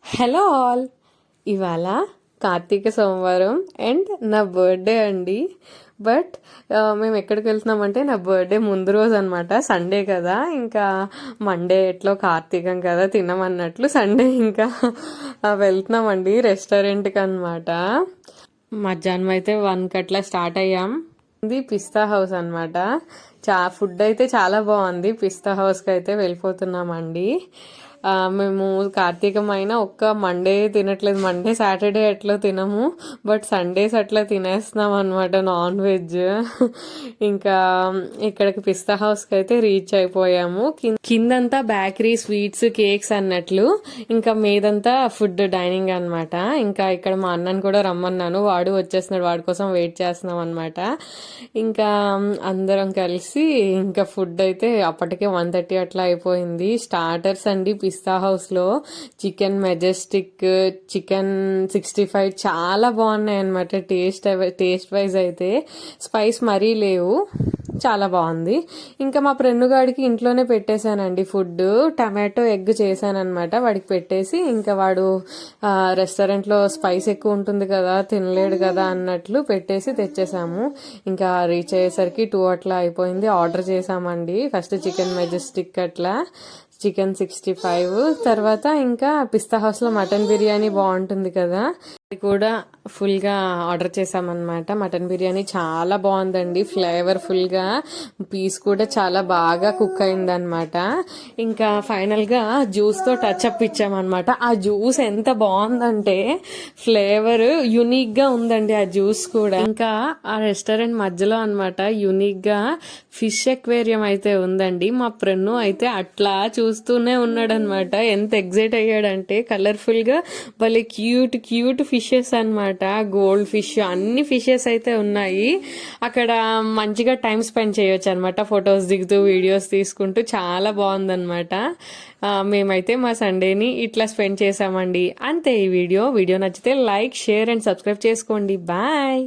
Hello all, ఇవాళ కార్తీక సోమవారం and నా బర్త్డే అండి. బట్ మేము ఎక్కడికి వెళ్తున్నామంటే నా బర్త్డే ముందు రోజు అనమాట. సండే కదా, ఇంకా మండే ఎట్లో కార్తీకం కదా తినమన్నట్లు సండే ఇంకా వెళ్తున్నామండి రెస్టారెంట్కి అనమాట. మధ్యాహ్నం అయితే 1కి అట్లా స్టార్ట్ అయ్యాం. ఇది పిస్తా హౌస్ అనమాట. ఫుడ్ అయితే చాలా బాగుంది. పిస్తా హౌస్కి అయితే వెళ్ళిపోతున్నామండి. మేము కార్తీకం అయినా ఒక్క మండే తినట్లేదు. మండే సాటర్డే ఎట్లా తినము, బట్ సండేస్ అట్లా తినేస్తున్నాం అనమాట నాన్ వెజ్. ఇంకా ఇక్కడికి పిస్తా హౌస్కి అయితే రీచ్ అయిపోయాము. కిందంతా బేకరీ, స్వీట్స్, కేక్స్ అన్నట్లు, ఇంకా మీదంతా ఫుడ్ డైనింగ్ అనమాట. ఇంకా ఇక్కడ మా అన్నని కూడా రమ్మన్నాను, వాడు వచ్చేస్తున్నాడు, వాడి కోసం వెయిట్ చేస్తున్నాం అనమాట. ఇంకా అందరం కలిసి ఇంకా ఫుడ్ అయితే అప్పటికే 1:30 అట్లా అయిపోయింది. స్టార్టర్స్ అండి పిస్తా హౌస్లో చికెన్ మెజెస్టిక్, చికెన్ 65 చాలా బాగున్నాయి అనమాట. టేస్ట్ వైజ్ అయితే స్పైస్ మరీ లేవు, చాలా బాగుంది. ఇంకా మా ఫ్రెండ్గాడికి ఇంట్లోనే పెట్టేశానండి ఫుడ్. టమాటో ఎగ్ చేశానమాట, వాడికి పెట్టేసి ఇంకా వాడు రెస్టారెంట్లో స్పైస్ ఎక్కువ ఉంటుంది కదా, తినలేడు కదా అన్నట్లు పెట్టేసి తెచ్చేసాము. ఇంకా రీచ్ అయ్యేసరికి 2 అట్లా అయిపోయింది. ఆర్డర్ చేసామండి. ఫస్ట్ చికెన్ మెజెస్టిక్, అట్లా చికెన్ 65, తర్వాత ఇంకా పిస్తా హౌస్లో మటన్ బిర్యానీ బాగుంటుంది కదా, అది కూడా ఫుల్గా ఆర్డర్ చేసామన్నమాట. మటన్ బిర్యానీ చాలా బాగుందండి, ఫ్లేవర్ఫుల్గా, పీస్ కూడా చాలా బాగా కుక్ అయిందనమాట. ఇంకా ఫైనల్గా జ్యూస్తో టచ్అప్ ఇచ్చామన్నమాట. ఆ జ్యూస్ ఎంత బాగుందంటే ఫ్లేవర్ యునిక్గా ఉందండి ఆ జ్యూస్ కూడా. ఇంకా ఆ రెస్టారెంట్ మధ్యలో అనమాట యునిక్గా ఫిష్ ఎక్వేరియం అయితే ఉందండి. మా ఫ్రెండ్ అయితే అట్లా చూస్తూనే ఉన్నాడనమాట. ఎంత ఎగ్జైట్ అయ్యాడంటే, కలర్ఫుల్గా భలే క్యూట్ ఫిషెస్ అనమాట. గోల్డ్ ఫిష్, అన్ని ఫిషెస్ అయితే ఉన్నాయి. అక్కడ మంచిగా టైం స్పెండ్ చేయొచ్చు అనమాట, ఫొటోస్ దిగుతూ వీడియోస్ తీసుకుంటూ. చాలా బాగుందనమాట. మేమైతే మా సండేని ఇట్లా స్పెండ్ చేసామండి. అంతే ఈ వీడియో నచ్చితే లైక్, షేర్ అండ్ సబ్స్క్రైబ్ చేసుకోండి. బాయ్.